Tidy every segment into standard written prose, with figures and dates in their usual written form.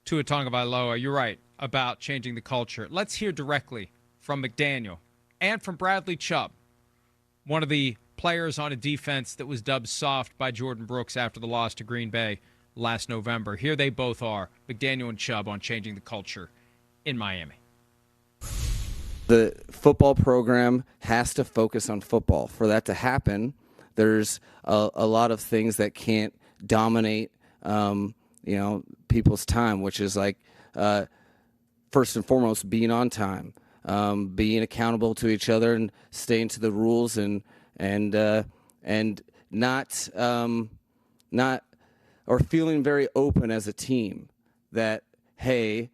Tua Tagovailoa. You're right about changing the culture. Let's hear directly from McDaniel and from Bradley Chubb, one of the players on a defense that was dubbed soft by Jordan Brooks after the loss to Green Bay last November. Here they both are, McDaniel and Chubb, on changing the culture in Miami. The football program has to focus on football. For that to happen, there's a lot of things that can't dominate, people's time, which is like, first and foremost, being on time, being accountable to each other and staying to the rules and not or feeling very open as a team that, hey,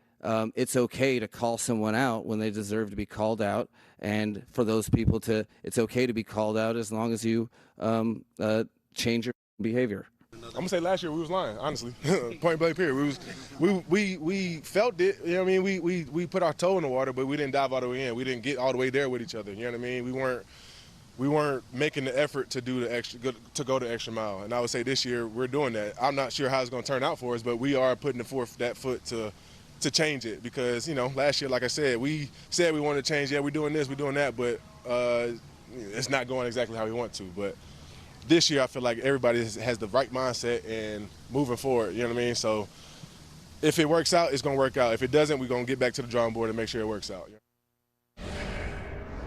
it's okay to call someone out when they deserve to be called out, and for those people it's okay to be called out as long as you change your behavior. I'm gonna say last year we was lying, honestly. Point blank period. We felt it. You know what I mean? We put our toe in the water, but we didn't dive all the way in. We didn't get all the way there with each other. You know what I mean? We weren't making the effort to do to go the extra mile. And I would say this year we're doing that. I'm not sure how it's gonna turn out for us, but we are putting forth that foot to change it, because last year, like I said, we said we wanted to change. Yeah, we're doing this, we're doing that, but it's not going exactly how we want to. But this year, I feel like everybody has the right mindset and moving forward. You know what I mean? So if it works out, it's gonna work out. If it doesn't, we're gonna get back to the drawing board and make sure it works out.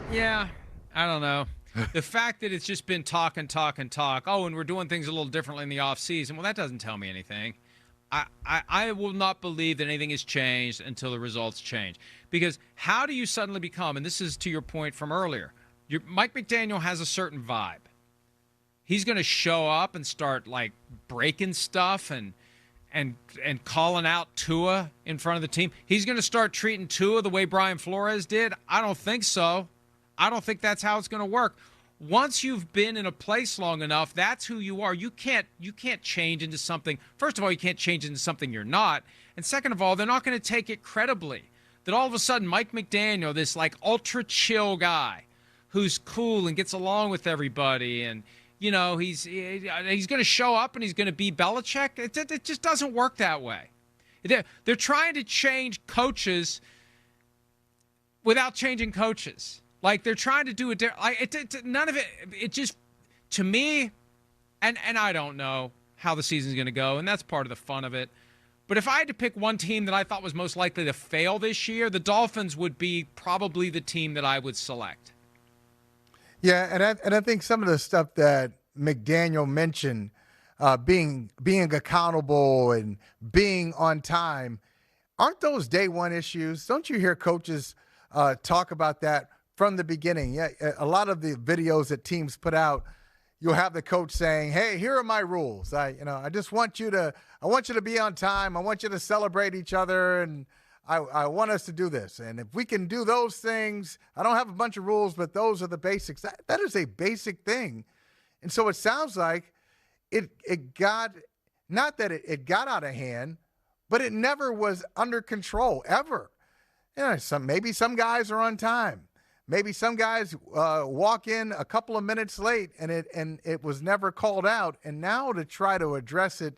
Yeah, I don't know. The fact that it's just been talk and talk and talk. Oh, and we're doing things a little differently in the off season. Well, that doesn't tell me anything. I will not believe that anything has changed until the results change. Because how do you suddenly become, and this is to your point from earlier, Mike McDaniel has a certain vibe. He's going to show up and start, like, breaking stuff and calling out Tua in front of the team. He's going to start treating Tua the way Brian Flores did. I don't think so. I don't think that's how it's going to work. Once you've been in a place long enough, that's who you are. You can't change into something. First of all, you can't change into something you're not. And second of all, they're not going to take it credibly. That all of a sudden Mike McDaniel, this like ultra chill guy who's cool and gets along with everybody, and he's going to show up and he's going to be Belichick. It just doesn't work that way. They're trying to change coaches without changing coaches. Like, they're trying to do it. None of it. It just, to me, and I don't know how the season's going to go, and that's part of the fun of it. But if I had to pick one team that I thought was most likely to fail this year, the Dolphins would be probably the team that I would select. Yeah, and I think some of the stuff that McDaniel mentioned, being accountable and being on time, aren't those day one issues? Don't you hear coaches talk about that from the beginning? Yeah, a lot of the videos that teams put out, you'll have the coach saying, "Hey, here are my rules. I just want you to be on time. I want you to celebrate each other, and I want us to do this. And if we can do those things, I don't have a bunch of rules, but those are the basics." That is a basic thing. And so it sounds like it got, not that it got out of hand, but it never was under control ever. Maybe some guys are on time. Maybe some guys walk in a couple of minutes late, and it was never called out. And now to try to address it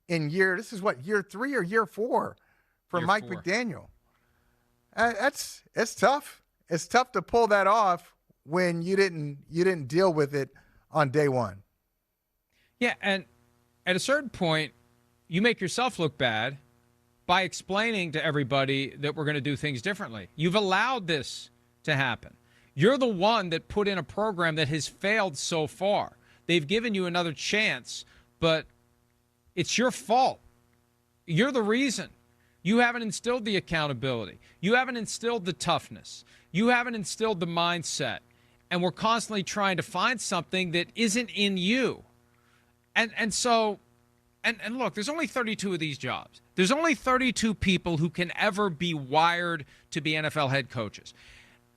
in year 3 or year 4 for Mike McDaniel. It's tough. It's tough to pull that off when you didn't deal with it on day one. Yeah, and at a certain point, you make yourself look bad by explaining to everybody that we're going to do things differently. You've allowed this to happen. You're the one that put in a program that has failed so far. They've given you another chance, but it's your fault. You're the reason. You haven't instilled the accountability. You haven't instilled the toughness. You haven't instilled the mindset. And we're constantly trying to find something that isn't in you. And so look, there's only 32 of these jobs. There's only 32 people who can ever be wired to be NFL head coaches.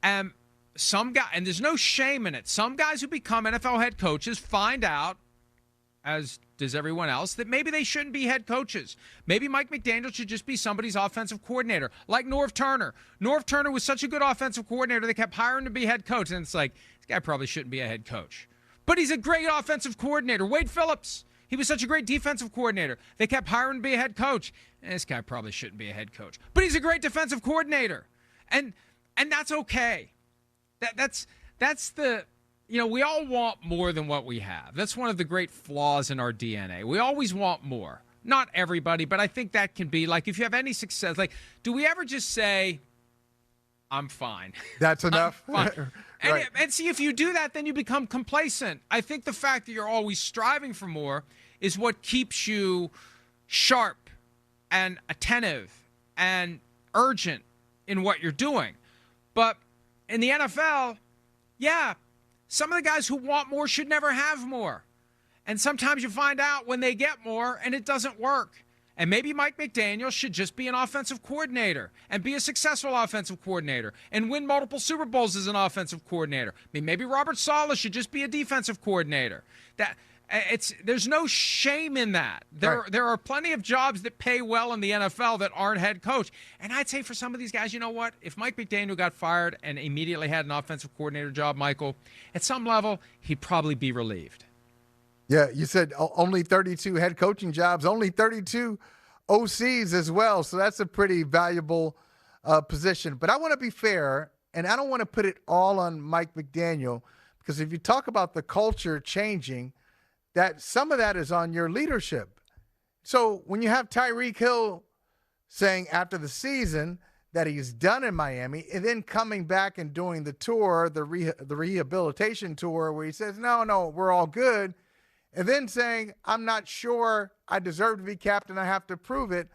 And there's no shame in it. Some guys who become NFL head coaches find out, as does everyone else, that maybe they shouldn't be head coaches. Maybe Mike McDaniel should just be somebody's offensive coordinator, like Norv Turner. Norv Turner was such a good offensive coordinator, they kept hiring him to be head coach. And it's like, this guy probably shouldn't be a head coach. But he's a great offensive coordinator. Wade Phillips, he was such a great defensive coordinator. They kept hiring him to be a head coach. this guy probably shouldn't be a head coach. But he's a great defensive coordinator. And that's okay. That's the, we all want more than what we have. That's one of the great flaws in our DNA. We always want more. Not everybody, but I think that can be, like, if you have any success, like, do we ever just say, I'm fine? That's enough. Fine. Right. And see, if you do that, then you become complacent. I think the fact that you're always striving for more is what keeps you sharp and attentive and urgent in what you're doing. But in the NFL, yeah, some of the guys who want more should never have more. And sometimes you find out when they get more and it doesn't work. And maybe Mike McDaniel should just be an offensive coordinator and be a successful offensive coordinator and win multiple Super Bowls as an offensive coordinator. I mean, maybe Robert Saleh should just be a defensive coordinator. There's no shame in that. There are plenty of jobs that pay well in the NFL that aren't head coach. And I'd say for some of these guys, you know what? If Mike McDaniel got fired and immediately had an offensive coordinator job, Michael, at some level, he'd probably be relieved. Yeah, you said only 32 head coaching jobs, only 32 OCs as well. So that's a pretty valuable position. But I want to be fair, and I don't want to put it all on Mike McDaniel, because if you talk about the culture changing, that some of that is on your leadership. So when you have Tyreek Hill saying after the season that he's done in Miami, and then coming back and doing the tour, the rehabilitation tour, where he says, no, we're all good, and then saying, I'm not sure I deserve to be captain, I have to prove it.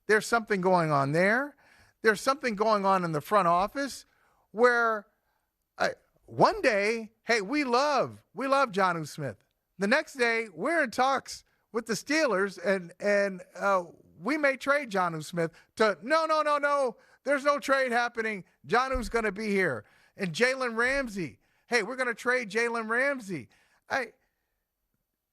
There's something going on there. There's something going on in the front office where one day, hey, we love Jonnu Smith. The next day, we're in talks with the Steelers, and we may trade Jonnu Smith to, no, there's no trade happening. Jonnu's going to be here. And Jalen Ramsey, hey, we're going to trade Jalen Ramsey.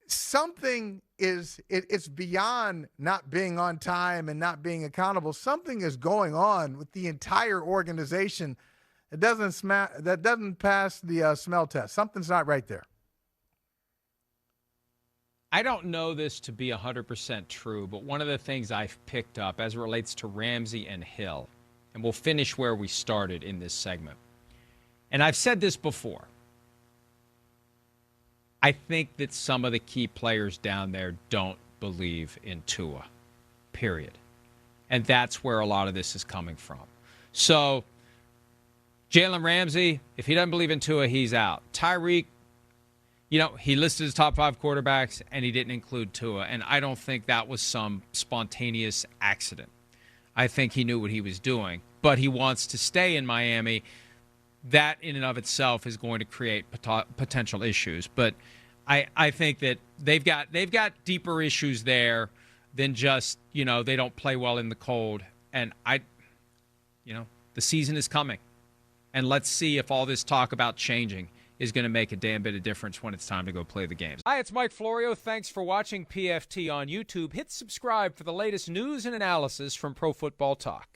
Something it's beyond not being on time and not being accountable. Something is going on with the entire organization that doesn't pass the smell test. Something's not right there. I don't know this to be 100% true, but one of the things I've picked up as it relates to Ramsey and Hill, and we'll finish where we started in this segment, and I've said this before, I think that some of the key players down there don't believe in Tua, period. And that's where a lot of this is coming from. So Jalen Ramsey, if he doesn't believe in Tua, he's out. Tyreek, he listed his top 5 quarterbacks, and he didn't include Tua. And I don't think that was some spontaneous accident. I think he knew what he was doing. But he wants to stay in Miami. That in and of itself is going to create potential issues. But I think that they've got deeper issues there than just, they don't play well in the cold. And the season is coming. And let's see if all this talk about changing is going to make a damn bit of difference when it's time to go play the games. Hi, it's Mike Florio. Thanks for watching PFT on YouTube. Hit subscribe for the latest news and analysis from Pro Football Talk.